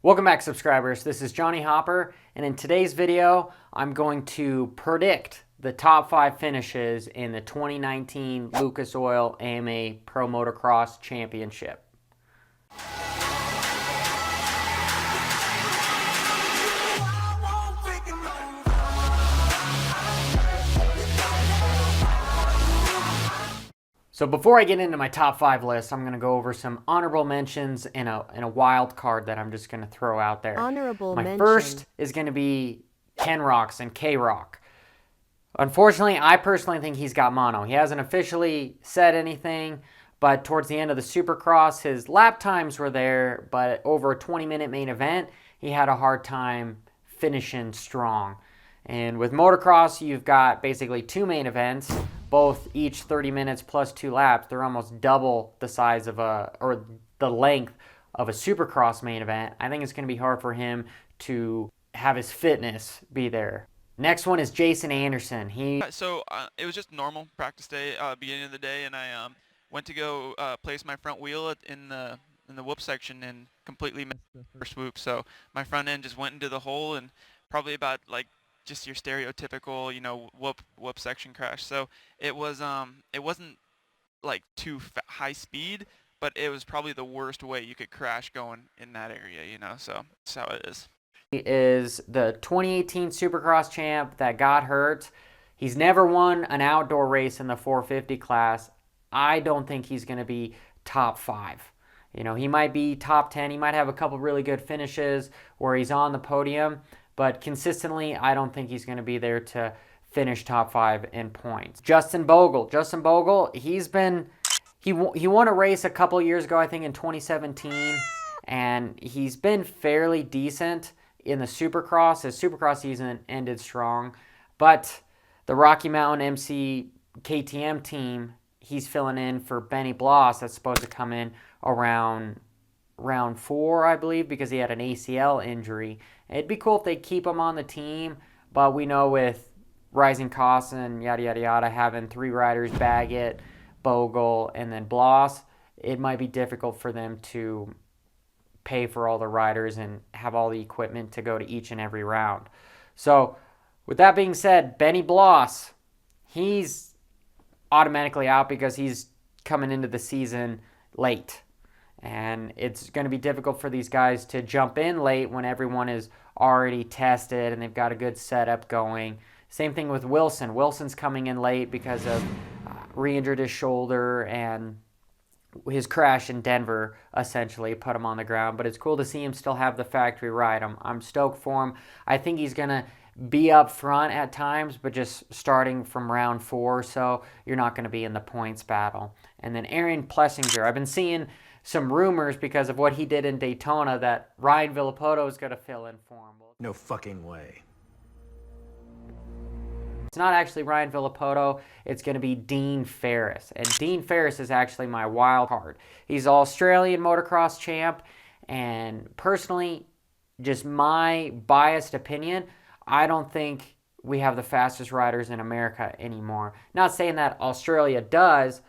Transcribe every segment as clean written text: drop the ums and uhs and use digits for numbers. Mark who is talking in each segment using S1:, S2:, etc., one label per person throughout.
S1: Welcome back, subscribers. This is Johnny Hopper, and in today's video, I'm going to predict the top 5 finishes in the 2019 Lucas Oil AMA Pro Motocross Championship. So before I get into my top 5 list, I'm going to go over some honorable mentions and a wild card that I'm just going to throw out there. My first is going to be Ken Rocks and K-Rock. Unfortunately, I personally think he's got mono. He hasn't officially said anything, but towards the end of the Supercross, his lap times were there, but over a 20-minute main event, he had a hard time finishing strong. And with motocross, you've got basically 2 main events, both each 30 minutes plus 2 laps. They're almost double the size of or the length of a Supercross main event. I think it's going to be hard for him to have his fitness be there. Next one is Jason Anderson.
S2: It was just normal practice day, beginning of the day, and I went to go place my front wheel in the whoop section and completely missed the first swoop. So my front end just went into the hole and probably about like just your stereotypical, whoop section crash. So it wasn't like too high speed, but it was probably the worst way you could crash going in that area, so that's how it is.
S1: He is the 2018 Supercross champ that got hurt. He's never won an outdoor race in the 450 class. I don't think he's going to be top 5. He might be top 10. He might have a couple really good finishes where he's on the podium, but consistently, I don't think he's going to be there to finish top 5 in points. Justin Bogle, he won a race a couple years ago, I think in 2017, and he's been fairly decent in the Supercross. His Supercross season ended strong, but the Rocky Mountain MC KTM team, he's filling in for Benny Bloss. That's supposed to come in around round 4, I believe, because he had an ACL injury. It'd be cool if they keep him on the team, but we know with rising costs and yada, yada, yada, having 3 riders, Baggett, Bogle, and then Bloss, it might be difficult for them to pay for all the riders and have all the equipment to go to each and every round. So with that being said, Benny Bloss, he's automatically out because he's coming into the season late. And it's going to be difficult for these guys to jump in late when everyone is already tested and they've got a good setup going. Same thing with Wilson. Wilson's coming in late because of re-injured his shoulder, and his crash in Denver essentially put him on the ground. But it's cool to see him still have the factory ride. I'm stoked for him. I think he's going to be up front at times, but just starting from round 4 or so, you're not going to be in the points battle. And then Aaron Plessinger. I've been seeing some rumors because of what he did in Daytona that Ryan Villopoto is going to fill in for him.
S3: No fucking way.
S1: It's not actually Ryan Villopoto. It's going to be Dean Ferris. And Dean Ferris is actually my wild card. He's an Australian motocross champ. And personally, just my biased opinion, I don't think we have the fastest riders in America anymore. Not saying that Australia does.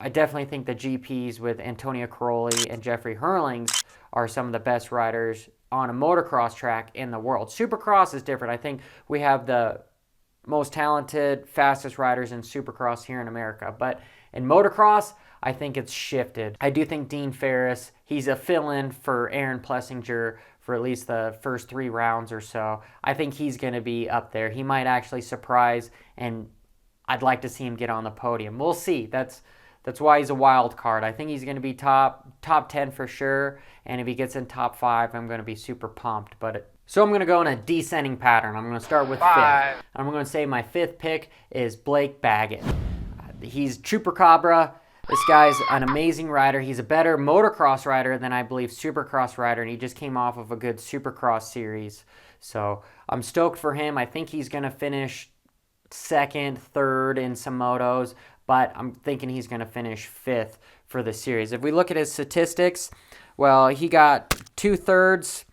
S1: I definitely think the GPs with Antonio Caroli and Jeffrey Hurlings are some of the best riders on a motocross track in the world. Supercross is different. I think we have the most talented, fastest riders in Supercross here in America. But in motocross, I think it's shifted. I do think Dean Ferris, he's a fill-in for Aaron Plessinger for at least the first 3 rounds or so. I think he's going to be up there. He might actually surprise, and I'd like to see him get on the podium. We'll see. That's why he's a wild card. I think he's going to be top 10 for sure, and if he gets in top 5, I'm going to be super pumped. So I'm going to go in a descending pattern. I'm going to start with 5th. I'm going to say my 5th pick is Blake Baggett. He's Chupacabra. This guy's an amazing rider. He's a better motocross rider than I believe Supercross rider, and he just came off of a good Supercross series. So I'm stoked for him. I think he's going to finish 2nd, 3rd in some motos, but I'm thinking he's going to finish 5th for the series. If we look at his statistics, well, he got 2/3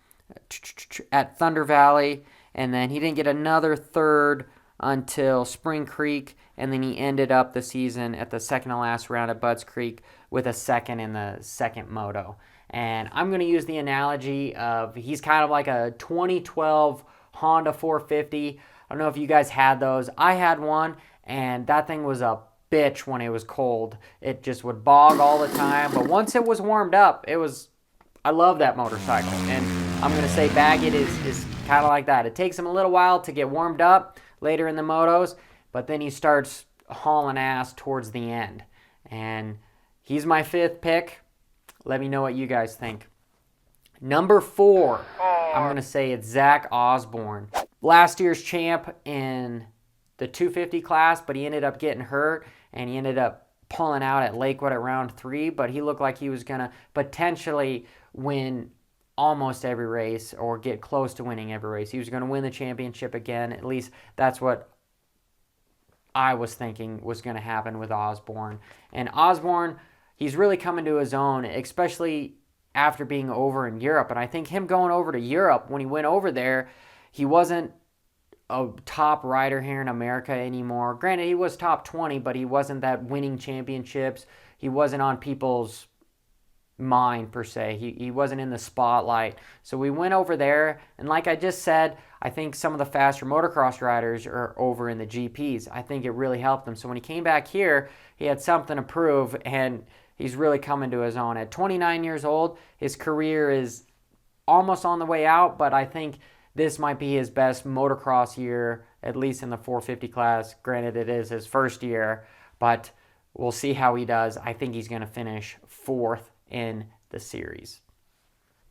S1: at Thunder Valley, and then he didn't get another 3rd until Spring Creek, and then he ended up the season at the second to last round at Budds Creek with a 2nd in the 2nd moto. And I'm going to use the analogy of he's kind of like a 2012 Honda 450. I don't know if you guys had those. I had one, and that thing was a bitch when it was cold. It just would bog all the time. But once it was warmed up, I love that motorcycle. And I'm going to say Baggett is kind of like that. It takes him a little while to get warmed up later in the motos, but then he starts hauling ass towards the end. And he's my 5th pick. Let me know what you guys think. Number 4, I'm going to say it's Zach Osborne. Last year's champ in the 250 class, but he ended up getting hurt, and he ended up pulling out at Lakewood at round 3, but he looked like he was going to potentially win almost every race or get close to winning every race. He was going to win the championship again. At least that's what I was thinking was going to happen with Osborne. And Osborne, he's really coming to his own, especially after being over in Europe. And I think him going over to Europe, when he went over there, he wasn't a top rider here in America anymore. Granted, he was top 20, but he wasn't that winning championships. He wasn't on people's mind, per se. He wasn't in the spotlight. So we went over there, and like I just said, I think some of the faster motocross riders are over in the GPs. I think it really helped him. So when he came back here, he had something to prove, and he's really coming to his own. At 29 years old, his career is almost on the way out, but I think this might be his best motocross year, at least in the 450 class. Granted, it is his first year, but we'll see how he does. I think he's going to finish 4th in the series.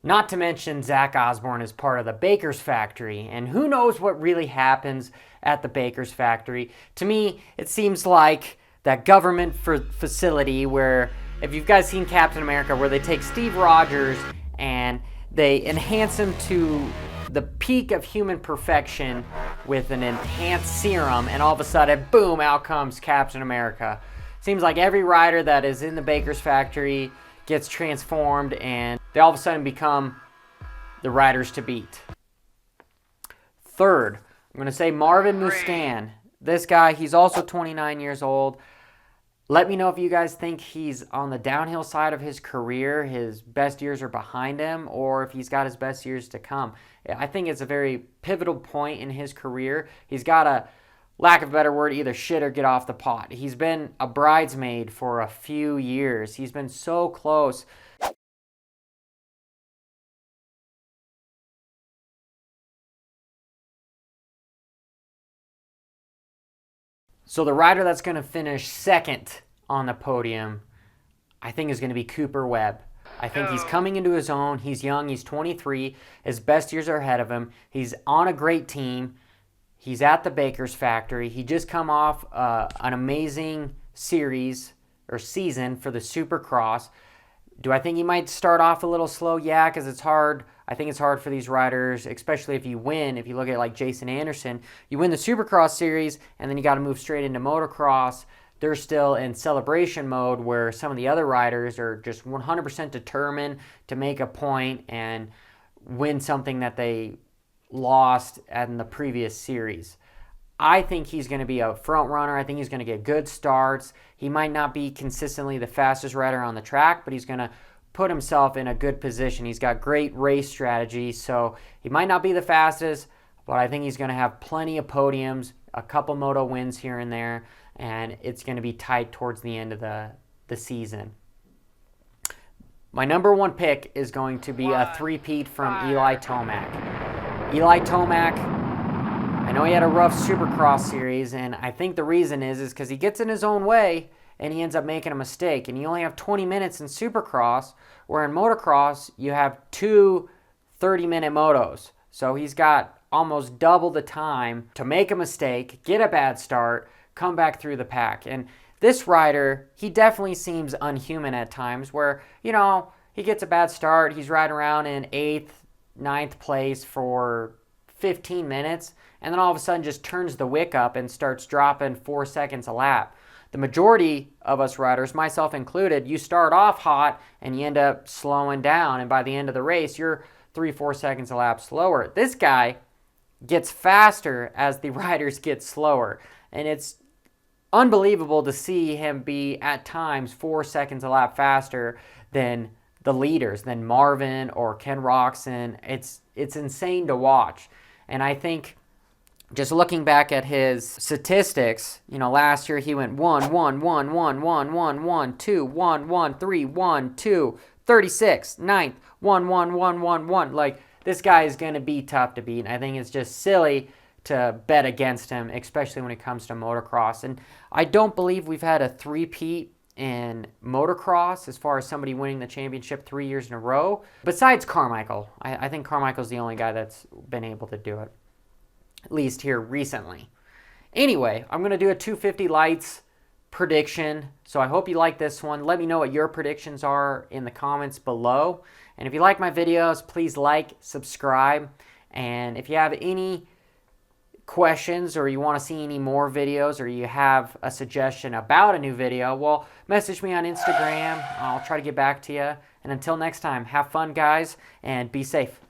S1: Not to mention, Zach Osborne is part of the Baker's factory, and who knows what really happens at the Baker's factory. To me, it seems like that government facility where, if you've guys seen Captain America, where they take Steve Rogers and they enhance him to the peak of human perfection with an enhanced serum, and all of a sudden, boom, out comes Captain America. Seems like every rider that is in the Baker's factory gets transformed, and they all of a sudden become the riders to beat. 3rd, I'm going to say Marvin Musquin. This guy, he's also 29 years old. Let me know if you guys think he's on the downhill side of his career, his best years are behind him, or if he's got his best years to come. I think it's a very pivotal point in his career. He's got to, lack of a better word, either shit or get off the pot. He's been a bridesmaid for a few years. He's been so close. So the rider that's going to finish 2nd on the podium, I think, is going to be Cooper Webb. I think he's coming into his own. He's young. He's 23. His best years are ahead of him. He's on a great team. He's at the Baker's factory. He just come off an amazing series or season for the Supercross. Do I think he might start off a little slow? Yeah, because it's hard. I think it's hard for these riders, especially if you win. If you look at like Jason Anderson, you win the Supercross series, and then you got to move straight into motocross. They're still in celebration mode, where some of the other riders are just 100% determined to make a point and win something that they lost in the previous series. I think he's going to be a front runner. I think he's going to get good starts. He might not be consistently the fastest rider on the track, but he's going to put himself in a good position. He's got great race strategy, so he might not be the fastest, but I think he's going to have plenty of podiums, a couple moto wins here and there, and it's going to be tight towards the end of the season. My number 1 pick is going to be a three-peat from Eli Tomac. Eli Tomac, I know he had a rough Supercross series, and I think the reason is because he gets in his own way and he ends up making a mistake. And you only have 20 minutes in Supercross, where in motocross you have 2 30-minute motos. So he's got almost double the time to make a mistake, get a bad start, come back through the pack. And this rider, he definitely seems unhuman at times, where, he gets a bad start, he's riding around in 8th, 9th place for 15 minutes, and then all of a sudden just turns the wick up and starts dropping 4 seconds a lap. The majority of us riders, myself included, you start off hot and you end up slowing down, and by the end of the race, you're 3-4 seconds a lap slower. This guy gets faster as the riders get slower, and it's unbelievable to see him be at times 4 seconds a lap faster than the leaders than Marvin or Ken Roxon. It's insane to watch. And I think just looking back at his statistics, last year he went 1, 1, 1, 1, 1, 1, 1, 2, 1, 1, 3, 1, 2, 36, 9th, 1, 1, 1, 1, 1. Like, this guy is going to be tough to beat. And I think it's just silly to bet against him, especially when it comes to motocross. And I don't believe we've had a three-peat in motocross as far as somebody winning the championship 3 years in a row. Besides Carmichael. I think Carmichael's the only guy that's been able to do it, at least here recently. Anyway, I'm going to do a 250 lights prediction. So I hope you like this one. Let me know what your predictions are in the comments below. And if you like my videos, please like, subscribe. And if you have any questions or you want to see any more videos or you have a suggestion about a new video, well, message me on Instagram. I'll try to get back to you. And until next time, have fun, guys, and be safe.